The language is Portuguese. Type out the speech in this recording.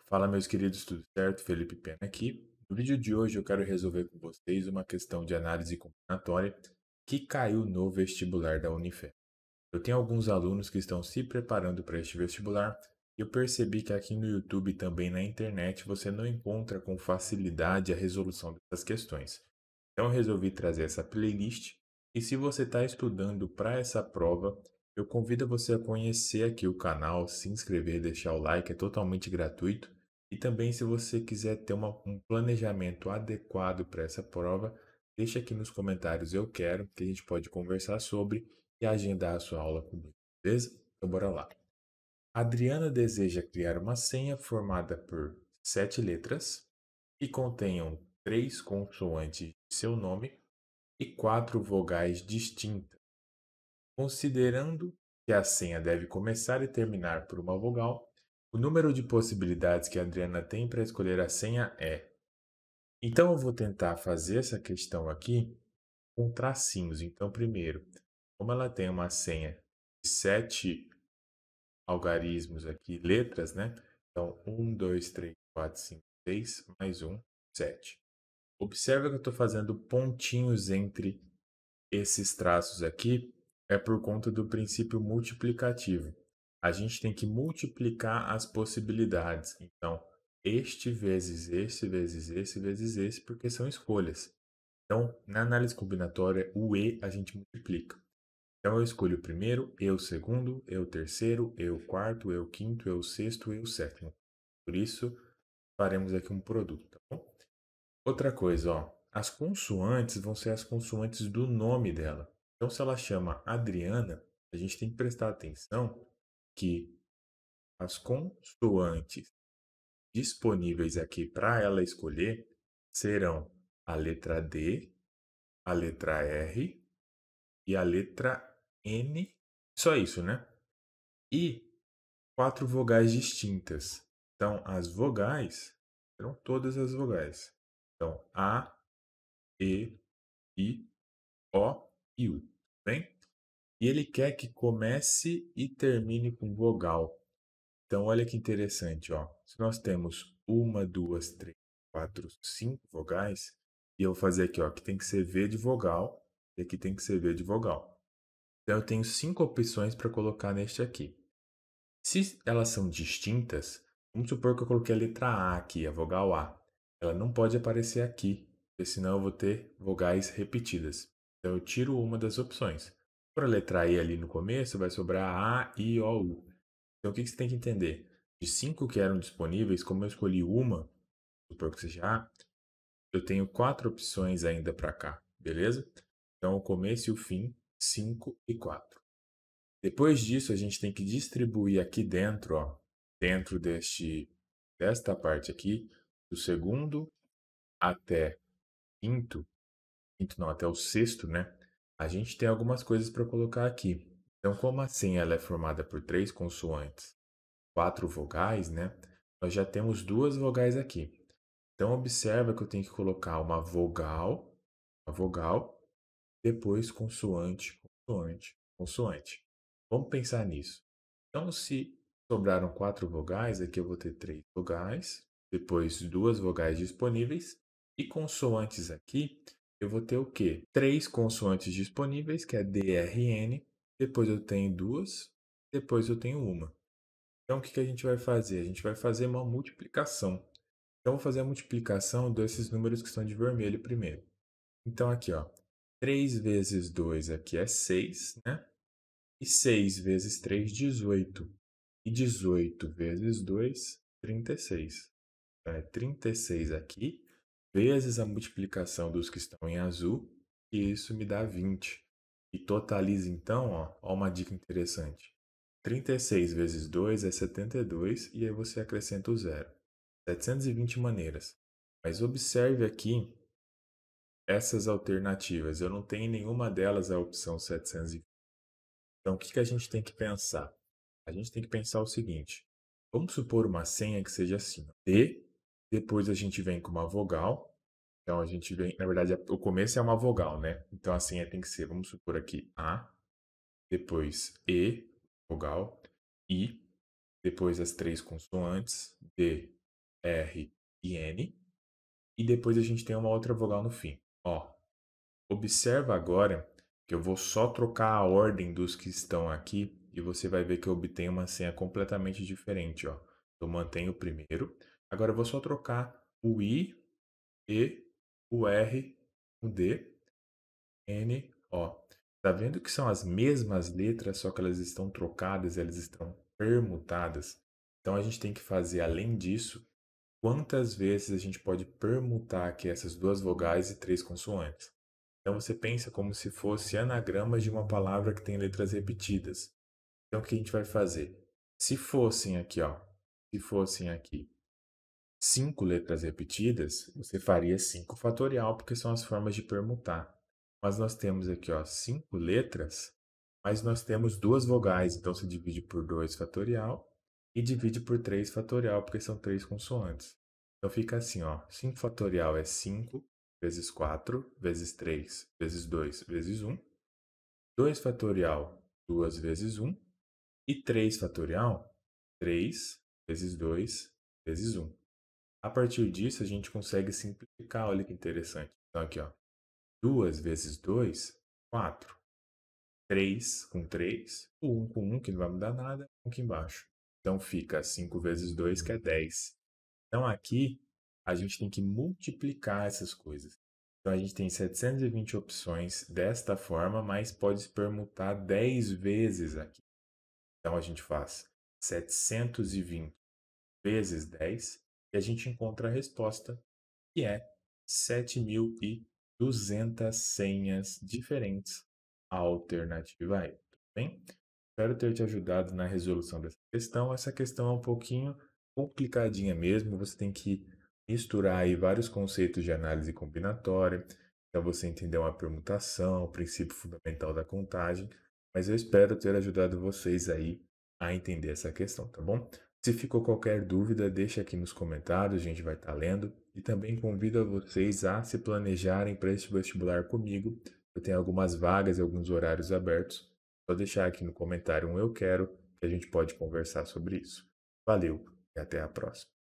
Fala, meus queridos, tudo certo? Felipe Pena aqui. No vídeo de hoje eu quero resolver com vocês uma questão de análise combinatória que caiu no vestibular da Unifesp. Eu tenho alguns alunos que estão se preparando para este vestibular e eu percebi que aqui no YouTube e também na internet você não encontra com facilidade a resolução dessas questões. Então eu resolvi trazer essa playlist e se você está estudando para essa prova, eu convido você a conhecer aqui o canal, se inscrever, deixar o like, é totalmente gratuito. E também se você quiser ter um planejamento adequado para essa prova, deixa aqui nos comentários eu quero, que a gente pode conversar sobre e agendar a sua aula comigo, beleza? Então bora lá. A Adriana deseja criar uma senha formada por 7 letras que contenham 3 consoantes de seu nome e 4 vogais distintas. Considerando que a senha deve começar e terminar por uma vogal, o número de possibilidades que a Adriana tem para escolher a senha é. Então eu vou tentar fazer essa questão aqui com tracinhos. Então, primeiro, como ela tem uma senha de 7 algarismos aqui, letras, né? Então, 1, 2, 3, 4, 5, 6, mais 7. Observa que eu estou fazendo pontinhos entre esses traços aqui, é por conta do princípio multiplicativo. A gente tem que multiplicar as possibilidades. Então, este vezes este, vezes esse, vezes esse, porque são escolhas. Então, na análise combinatória, o E a gente multiplica. Então, eu escolho o primeiro, eu o segundo, eu o terceiro, eu o quarto, eu o quinto, eu o sexto, eu o sétimo. Por isso, faremos aqui um produto, tá bom? Outra coisa, ó, as consoantes vão ser as consoantes do nome dela. Então, se ela chama Adriana, a gente tem que prestar atenção que as consoantes disponíveis aqui para ela escolher serão a letra D, a letra R e a letra N. Só isso, né? E 4 vogais distintas. Então, as vogais serão todas as vogais. Então, A, E, I, O e U. Bem? E ele quer que comece e termine com vogal. Então, olha que interessante, ó. Se nós temos uma, duas, três, quatro, 5 vogais, e eu vou fazer aqui, ó, que tem que ser V de vogal, e aqui tem que ser V de vogal. Então, eu tenho 5 opções para colocar neste aqui. Se elas são distintas, vamos supor que eu coloquei a letra A aqui, a vogal A. Ela não pode aparecer aqui, porque senão eu vou ter vogais repetidas. Então eu tiro uma das opções. Para a letra E ali no começo, vai sobrar A, I, O, U. Então o que você tem que entender? De 5 que eram disponíveis, como eu escolhi uma, supor que seja A, eu tenho 4 opções ainda para cá, beleza? Então o começo e o fim, 5 e 4. Depois disso, a gente tem que distribuir aqui dentro, ó, dentro desta parte aqui, do segundo até quinto, quinto não, até o sexto, né? A gente tem algumas coisas para colocar aqui. Então, como assim ela é formada por 3 consoantes, 4 vogais, né? Nós já temos 2 vogais aqui. Então, observa que eu tenho que colocar uma vogal, depois consoante, consoante, consoante. Vamos pensar nisso. Então, se sobraram 4 vogais, aqui eu vou ter 3 vogais, depois 2 vogais disponíveis, e consoantes aqui, eu vou ter o quê? 3 consoantes disponíveis, que é D, R, N, depois eu tenho duas, depois eu tenho uma. Então, o que que a gente vai fazer? A gente vai fazer uma multiplicação. Então, eu vou fazer a multiplicação desses números que estão de vermelho primeiro. Então, aqui, ó, 3 vezes 2 aqui é 6, né? E 6 vezes 3, 18. E 18 vezes 2, 36. Então, é 36 aqui, vezes a multiplicação dos que estão em azul, e isso me dá 20. E totaliza então, ó uma dica interessante. 36 vezes 2 é 72, e aí você acrescenta o zero. 720 maneiras. Mas observe aqui essas alternativas. Eu não tenho nenhuma delas a opção 720. Então, o que que a gente tem que pensar? A gente tem que pensar o seguinte: vamos supor uma senha que seja assim, ó, D, depois a gente vem com uma vogal. Então a gente vem, na verdade, o começo é uma vogal, né? Então a senha tem que ser, vamos supor aqui, A, depois E, vogal, I, depois as 3 consoantes, D, R e N. E depois a gente tem uma outra vogal no fim. Ó, observa agora que eu vou só trocar a ordem dos que estão aqui e você vai ver que eu obtenho uma senha completamente diferente, ó. Eu mantenho o primeiro. Agora eu vou só trocar o I, E, o R, o D, N, O. Tá vendo que são as mesmas letras, só que elas estão trocadas, elas estão permutadas. Então a gente tem que fazer, além disso, quantas vezes a gente pode permutar aqui essas duas vogais e três consoantes. Então você pensa como se fosse anagramas de uma palavra que tem letras repetidas. Então o que a gente vai fazer? Se fossem aqui, ó, se fossem aqui 5 letras repetidas, você faria 5 fatorial, porque são as formas de permutar. Mas nós temos aqui, ó, 5 letras, mas nós temos duas vogais, então se divide por 2 fatorial e divide por 3 fatorial, porque são três consoantes. Então fica assim, ó, 5 fatorial é 5 vezes 4 vezes 3 vezes 2 vezes 1. 2 fatorial, 2 vezes 1. E 3 fatorial, 3 vezes 2 vezes 1. A partir disso, a gente consegue simplificar, olha que interessante. Então, aqui, ó, 2 vezes 2, 4. 3 com 3, o 1 com 1, que não vai mudar nada, aqui embaixo. Então, fica 5 vezes 2, que é 10. Então, aqui, a gente tem que multiplicar essas coisas. Então, a gente tem 720 opções desta forma, mas pode se permutar 10 vezes aqui. Então, a gente faz 720 vezes 10 e a gente encontra a resposta, que é 7.200 senhas diferentes. A alternativa é, tudo bem? Espero ter te ajudado na resolução dessa questão. Essa questão é um pouquinho complicadinha mesmo. Você tem que misturar aí vários conceitos de análise combinatória, para você entender uma permutação, o princípio fundamental da contagem. Mas eu espero ter ajudado vocês aí a entender essa questão, tá bom? Se ficou qualquer dúvida, deixa aqui nos comentários, a gente vai estar lendo. E também convido a vocês a se planejarem para este vestibular comigo. Eu tenho algumas vagas e alguns horários abertos. Só deixar aqui no comentário um eu quero, que a gente pode conversar sobre isso. Valeu e até a próxima.